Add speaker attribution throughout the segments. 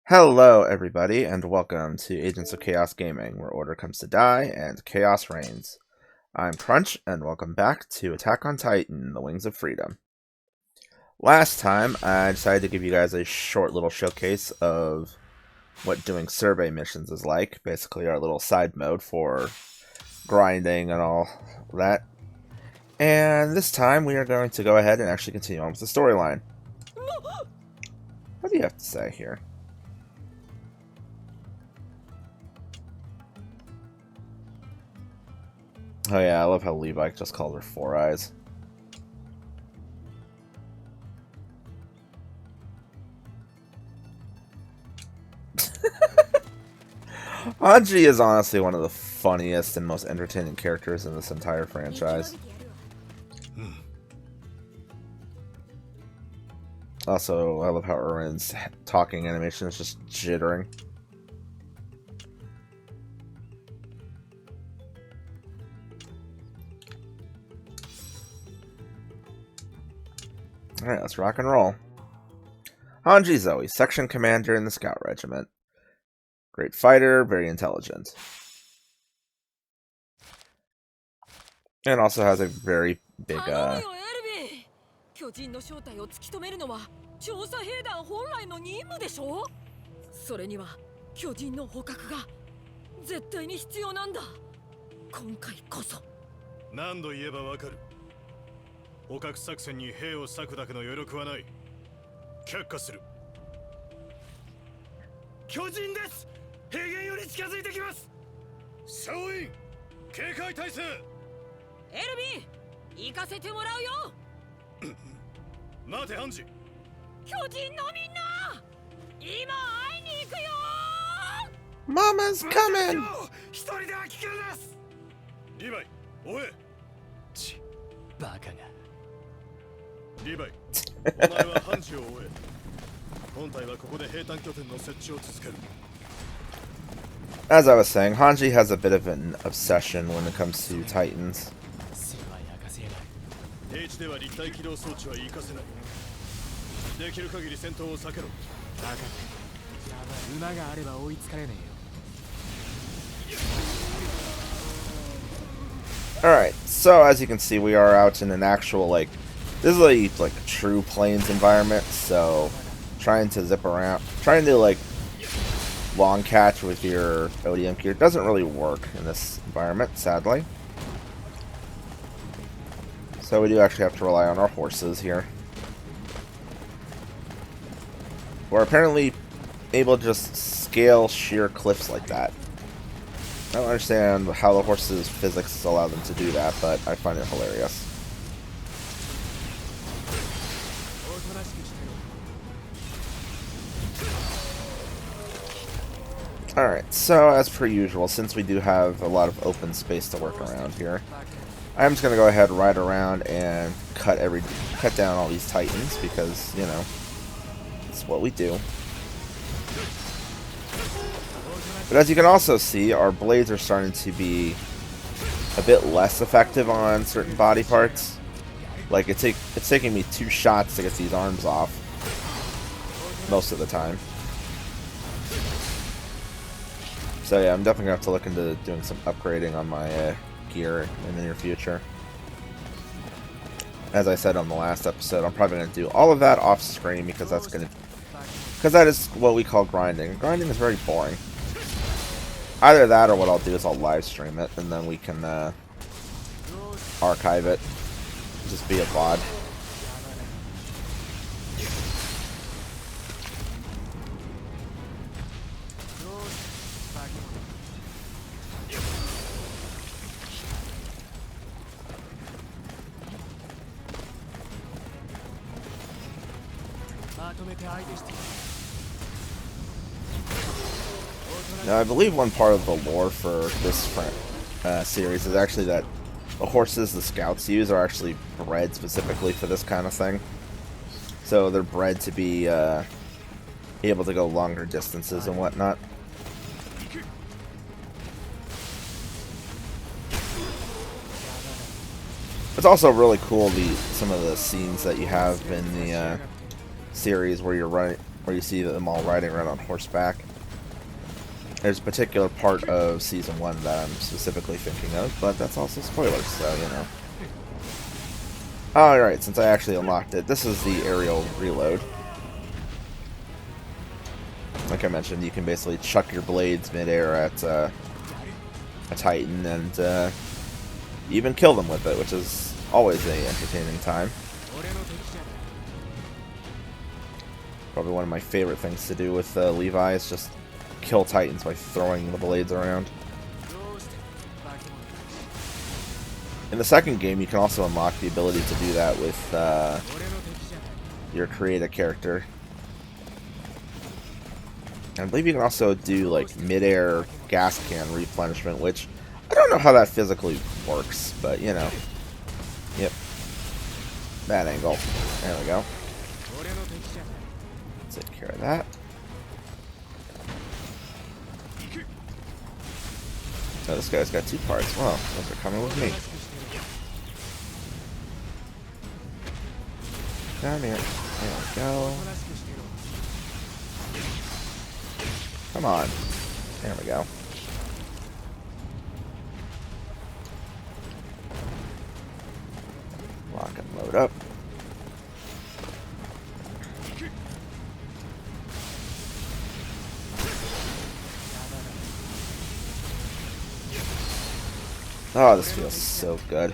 Speaker 1: Hello, everybody, and welcome to Agents of Chaos Gaming, where order comes to die and chaos reigns. I'm Crunch, and welcome back to Attack on Titan: The Wings of Freedom. Last time, I decided to give you guys a short little showcase of what doing survey missions is like, basically our little side mode for grinding and all that. And this time, we are going to go ahead and actually continue on with the storyline. What do you have to say here? Oh yeah, I love how Levi just called her Four Eyes. Hanji is honestly one of the funniest and most entertaining characters in this entire franchise. Also, I love how Erwin's talking animation is just jittering. Alright, let's rock and roll. Hanji Zoe, section commander in the Scout Regiment. Great fighter, very intelligent. And also has a very big, 巨人の正体を突き止めるのは調査兵団本来の任務でしょ。それには巨人の捕獲が絶対に必要なんだ。今回こそ。何度言えばわかる。捕獲作戦に兵を割くだけの余力はない。却下する。巨人です。平原より近づいてきます。総員、警戒態勢。エルビン、行かせてもらうよ。待てハンジ。巨人のみんな、今会いに行くよ。Mama's coming。一人では危険です。リヴァイ、おえ。ち、バカが。リヴァイ、お前はハンジを追え。本体はここで兵隊拠点の設置を続ける。As I was saying, Hanji has a bit of an obsession when it comes to Titans. Alright, so as you can see, we are out in an actual, this is like a true plains environment, so trying to zip around, trying to long catch with your ODM gear doesn't really work in this environment, sadly. So we do actually have to rely on our horses here. We're apparently able to just scale sheer cliffs like that. I don't understand how the horses' physics allow them to do that, but I find it hilarious. Alright, so as per usual, since we do have a lot of open space to work around here, I'm just going to go ahead, ride around, and cut down all these Titans, because, you know, it's what we do. But as you can also see, our blades are starting to be a bit less effective on certain body parts. Like, it's taking me 2 shots to get these arms off, most of the time. So yeah, I'm definitely going to have to look into doing some upgrading on my gear in the near future. As I said on the last episode, I'm probably going to do all of that off screen because that is what we call grinding. Grinding is very boring. Either that or what I'll do is I'll live stream it and then we can archive it. Just be a VOD. Now, I believe one part of the lore for this series is actually that the horses the scouts use are actually bred specifically for this kind of thing. So they're bred to be able to go longer distances and whatnot. It's also really cool some of the scenes that you have in the series where you're
Speaker 2: where you see them all riding around on horseback. There's a particular part of Season 1 that I'm specifically thinking of, but that's also spoilers, so, you know. Alright, since I actually unlocked it, this is the aerial reload. Like I mentioned, you can basically chuck your blades midair at a Titan and even kill them with it, which is always an entertaining time. Probably one of my favorite things to do with Levi is just kill Titans by throwing the blades around. In the second game, you can also unlock the ability to do that with your create a character. I believe you can also do like mid-air gas can replenishment, which I don't know how that physically works, but you know. Yep. That angle. There we go. Take care of that. Oh, this guy's got 2 parts. Well, those are coming with me. Down here. There we go. Come on. There we go. Lock and load up. Oh, this feels so good.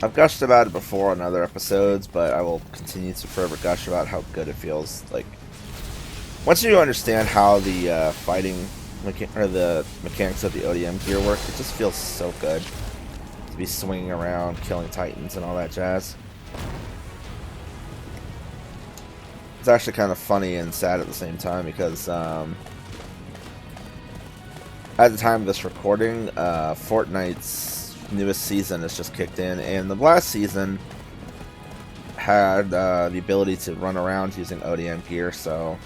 Speaker 2: I've gushed about it before on other episodes, but I will continue to forever gush about how good it feels. Like, once you understand how the fighting or the mechanics of the ODM gear work, it just feels so good to be swinging around, killing Titans, and all that jazz. It's actually kind of funny and sad at the same time because at the time of this recording, Fortnite's newest season has just kicked in, and the last season had the ability to run around using ODM gear, so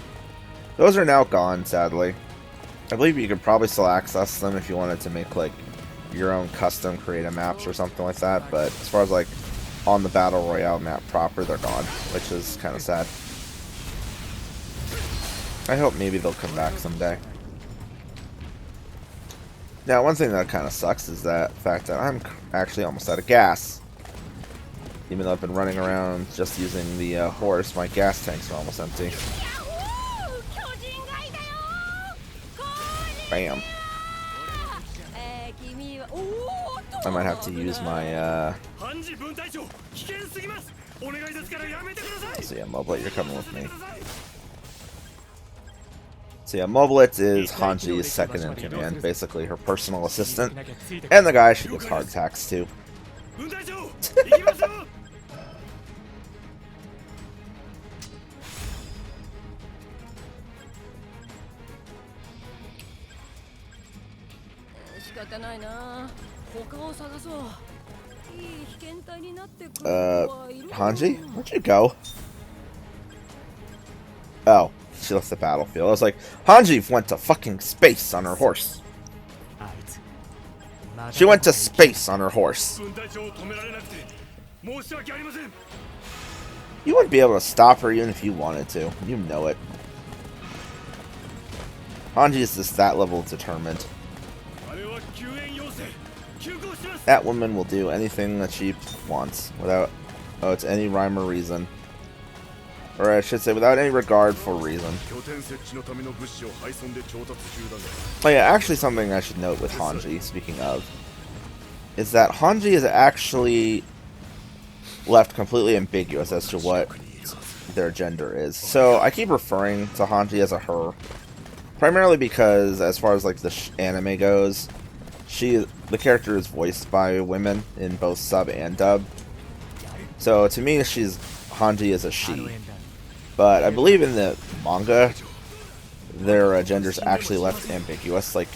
Speaker 2: those are now gone, sadly. I believe you could probably still access them if you wanted to make like your own custom creative maps or something like that, but as far as like on the Battle Royale map proper, they're gone, which is kind of sad. I hope maybe they'll come back someday. Now, one thing that kind of sucks is that fact that I'm actually almost out of gas. Even though I've been running around just using the horse, my gas tanks are almost empty. Bam. I might have to use my so yeah, Moblet, you're coming with me. So yeah, Moblet is Hanji's second in command, basically her personal assistant, and the guy she gives heart attacks to. Hanji? Where'd you go? Oh, she left the battlefield. I was like, Hanji went to fucking space on her horse. She went to space on her horse. You wouldn't be able to stop her even if you wanted to. You know it. Hanji is just that level determined. That woman will do anything that she wants without it's any rhyme or reason. Or I should say, without any regard for reason. Oh yeah, actually something I should note with Hanji, speaking of, is that Hanji is actually left completely ambiguous as to what their gender is. So I keep referring to Hanji as a her, primarily because as far as like the anime goes, the character is voiced by women in both sub and dub. So to me, Hanji is a she. But I believe in the manga, their gender's actually left ambiguous. Like,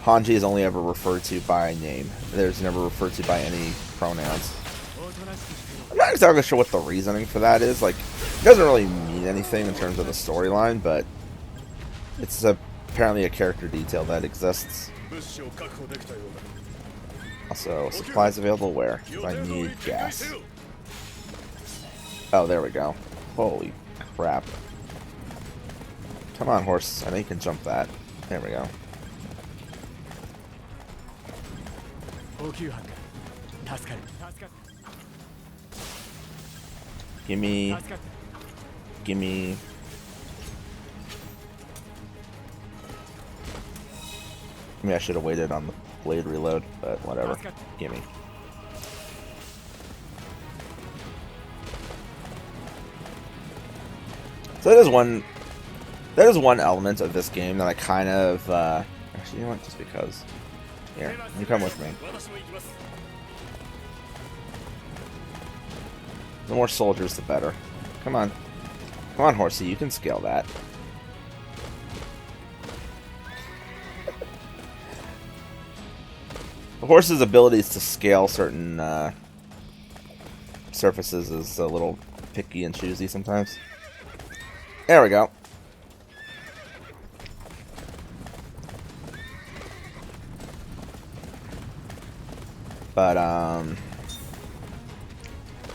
Speaker 2: Hanji is only ever referred to by name. There's never referred to by any pronouns. I'm not exactly sure what the reasoning for that is. Like, it doesn't really mean anything in terms of the storyline, but it's apparently a character detail that exists. Also, supplies available where? I need gas. Oh, there we go. Holy crap. Come on, horse. I know you can jump that. There we go. Gimme. Gimme. Maybe I should have waited on the blade reload, but whatever. Gimme. So that is one element of this game that I kind of actually, you know what, just because. Here, you come with me. The more soldiers, the better. Come on. Come on, horsey, you can scale that. The horse's abilities to scale certain surfaces is a little picky and choosy sometimes. There we go. But,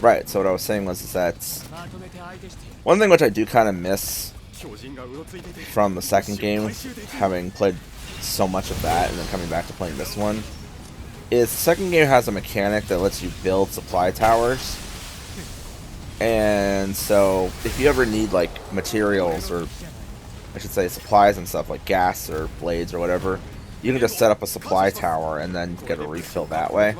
Speaker 2: right, so what I was saying was that one thing which I do kind of miss from the second game, having played so much of that and then coming back to playing this one, is the second game has a mechanic that lets you build supply towers. And so if you ever need like materials, or I should say supplies and stuff like gas or blades or whatever, you can just set up a supply tower and then get a refill that way.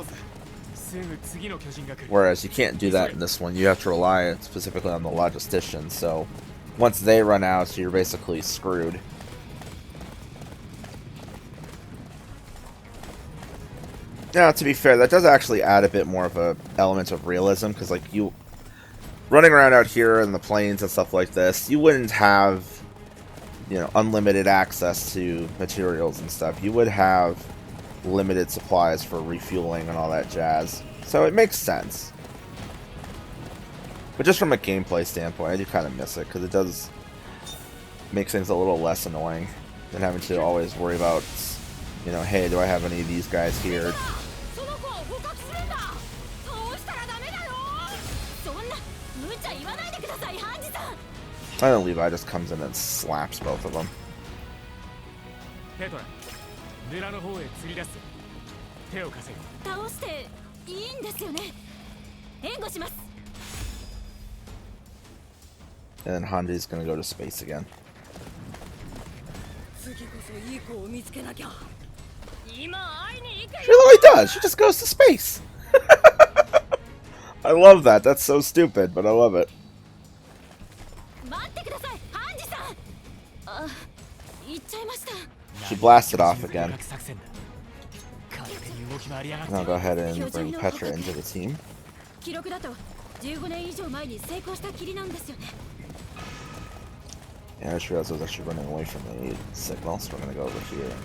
Speaker 2: Whereas you can't do that in this one. You have to rely specifically on the logisticians. So once they run out, you're basically screwed. Now, to be fair, that does actually add a bit more of a element of realism, because like you running around out here in the plains and stuff like this, you wouldn't have, you know, unlimited access to materials and stuff. You would have limited supplies for refueling and all that jazz. So it makes sense. But just from a gameplay standpoint, I do kind of miss it, because it does make things a little less annoying than having to always worry about, you know, hey, do I have any of these guys here? I don't Levi just comes in and slaps both of them. And then Hanji's gonna go to space again. She really does. She just goes to space. I love that. That's so stupid, but I love it. She blasted off again. Now go ahead and bring Petra into the team. Yeah, I just realized I was actually running away from the signal, so we're gonna go over here and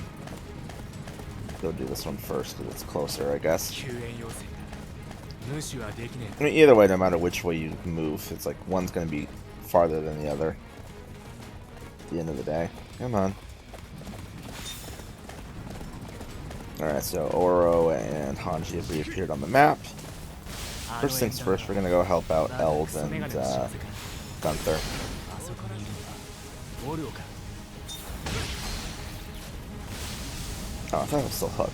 Speaker 2: go do this one first because it's closer, I guess. I mean, either way, no matter which way you move, it's like one's gonna be farther than the other at the end of the day. Come on. Alright, so Oro and Hanji have reappeared on the map. First things first, we're gonna go help out Eld and Gunther. Oh, I thought I was still hooked.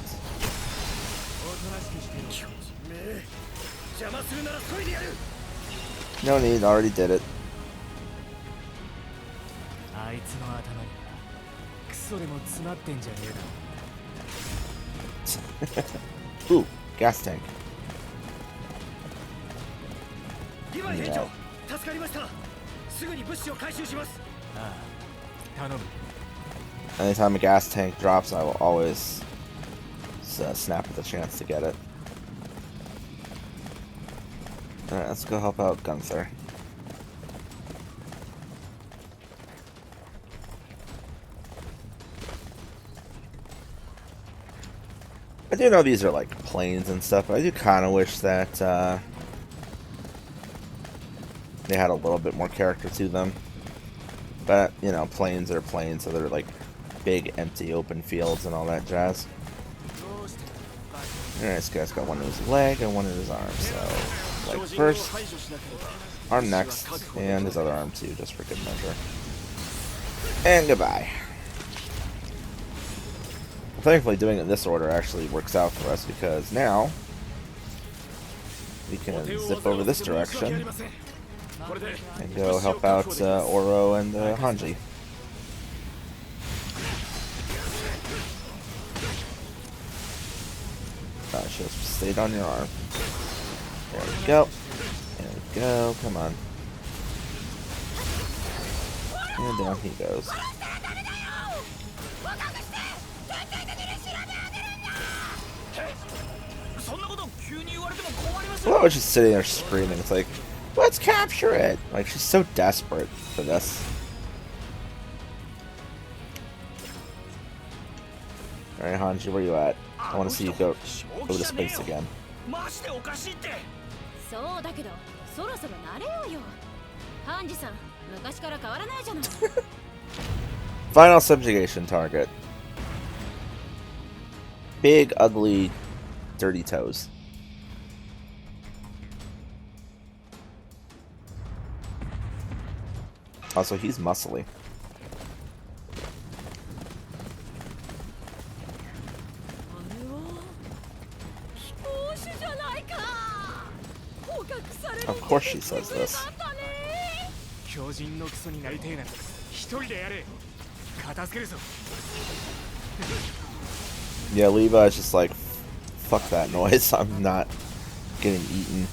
Speaker 2: No need, already did it. Ooh, gas tank. Yeah. Anytime a gas tank drops, I will always snap at the chance to get it. Alright, let's go help out Gunther. I do know these are like planes and stuff, but I do kind of wish that they had a little bit more character to them. But, you know, planes are planes, so they're like big, empty, open fields and all that jazz. Alright, this guy's got one in his leg and one in his arm, so leg first, arm next, and his other arm too, just for good measure. And goodbye. Thankfully, doing it in this order actually works out for us, because now we can zip over this direction and go help out Oro and Hanji. I should have stayed on your arm. There we go. There we go. Come on. And down he goes. Well, I was just sitting there screaming. It's like, let's capture it! Like, she's so desperate for this. Alright, Hanji, where you at? I want to see you go to space again. Final subjugation target. Big, ugly, dirty toes. Also, he's muscly. Of course she says this. Yeah, Levi is just like, fuck that noise, I'm not getting eaten.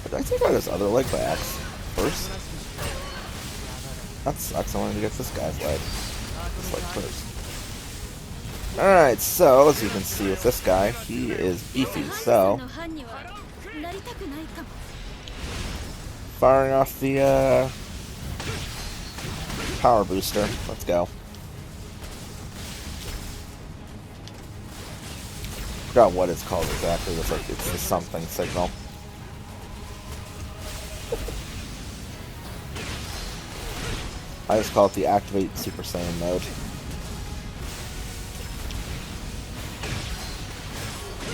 Speaker 2: Did I take out his other leg by axe first? That sucks, I wanted to get this guy's leg. This leg first. Alright, so as you can see with this guy, he is beefy, so firing off the power booster. Let's go. Forgot what it's called exactly. It's like it's the something signal. I just call it the activate Super Saiyan mode.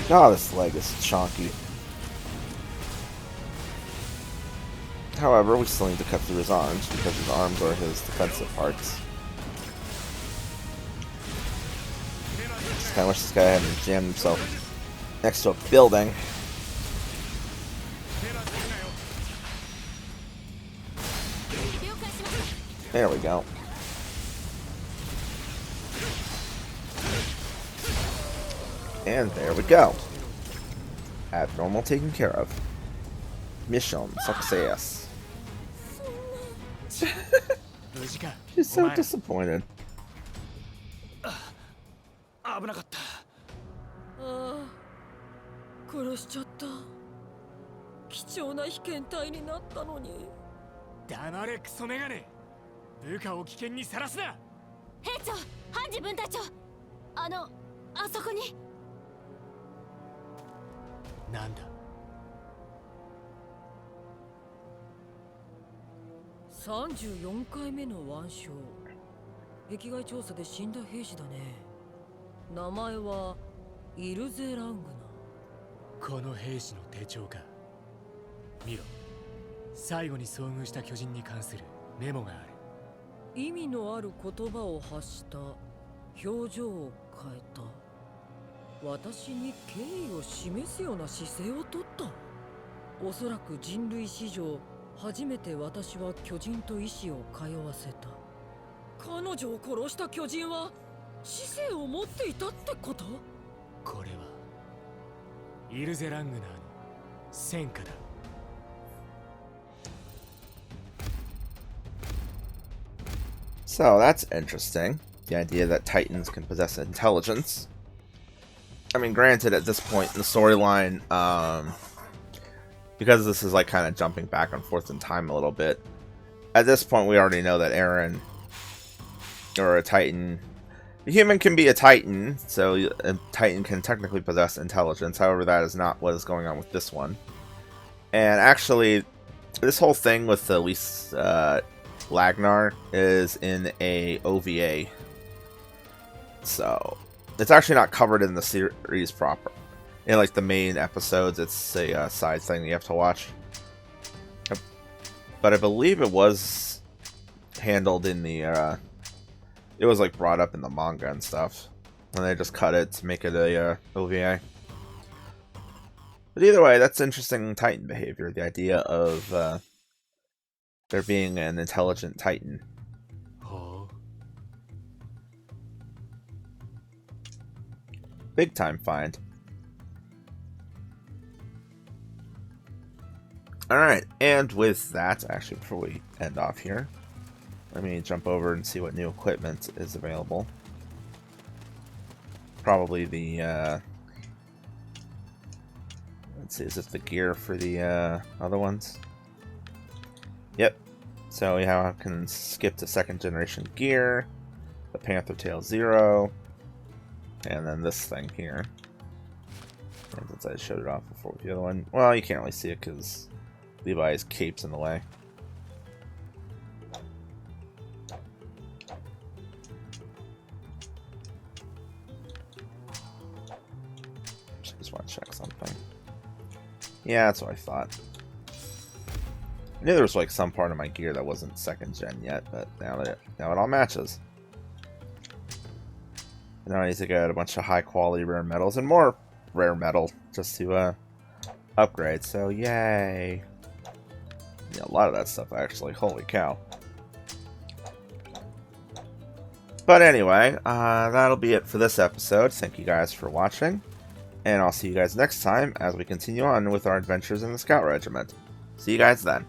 Speaker 2: God, this leg is chonky. However, we still need to cut through his arms, because his arms are his defensive parts. Just kinda wish this guy hadn't jammed himself next to a building. There we go. And there we go. Abnormal taken care of. Mission success. She's so disappointed.
Speaker 3: Nanda.
Speaker 4: 34回目の腕章。壁外調査で死んだ兵士だね。名前はイルゼ・ラングナ。
Speaker 3: この兵士の手帳か。見ろ。最後に遭遇した巨人に関するメモがある。
Speaker 4: 意味のある言葉を発した。表情を変えた。私に敬意を示すような姿勢をとった。おそらく人類史上初めて私は巨人と意志を通わせた。彼女を殺した巨人は知性を持っていたってこと？
Speaker 3: これはイルゼ・ラングナーの戦果だ。
Speaker 2: So that's interesting. The idea that Titans can possess intelligence. I mean, granted, at this point in the storyline, because this is like kind of jumping back and forth in time a little bit, at this point we already know that Eren, or a Titan, a human can be a Titan, so a Titan can technically possess intelligence. However, that is not what is going on with this one. And actually, this whole thing with at least Lagnar is in a OVA. So, it's actually not covered in the series proper. In like the main episodes, it's a side thing that you have to watch. But I believe it was handled in the, it was like brought up in the manga and stuff. And they just cut it to make it a OVA. But either way, that's interesting Titan behavior. The idea of there being an intelligent Titan. Big time find. Alright, and with that, actually, before we end off here, let me jump over and see what new equipment is available. Probably the, let's see, is this the gear for the other ones? Yep. So we can skip to 2nd generation gear, the Panther Tail Zero, and then this thing here. And since I showed it off before with the other one, well, you can't really see it because Levi's cape's in the way. Just want to check something. Yeah, that's what I thought. I knew there was like some part of my gear that wasn't 2nd gen yet, but now it all matches. And now I need to get a bunch of high quality rare metals and more rare metal just to upgrade. So yay! Yeah, a lot of that stuff actually. Holy cow! But anyway, that'll be it for this episode. Thank you guys for watching, and I'll see you guys next time as we continue on with our adventures in the Scout Regiment. See you guys then.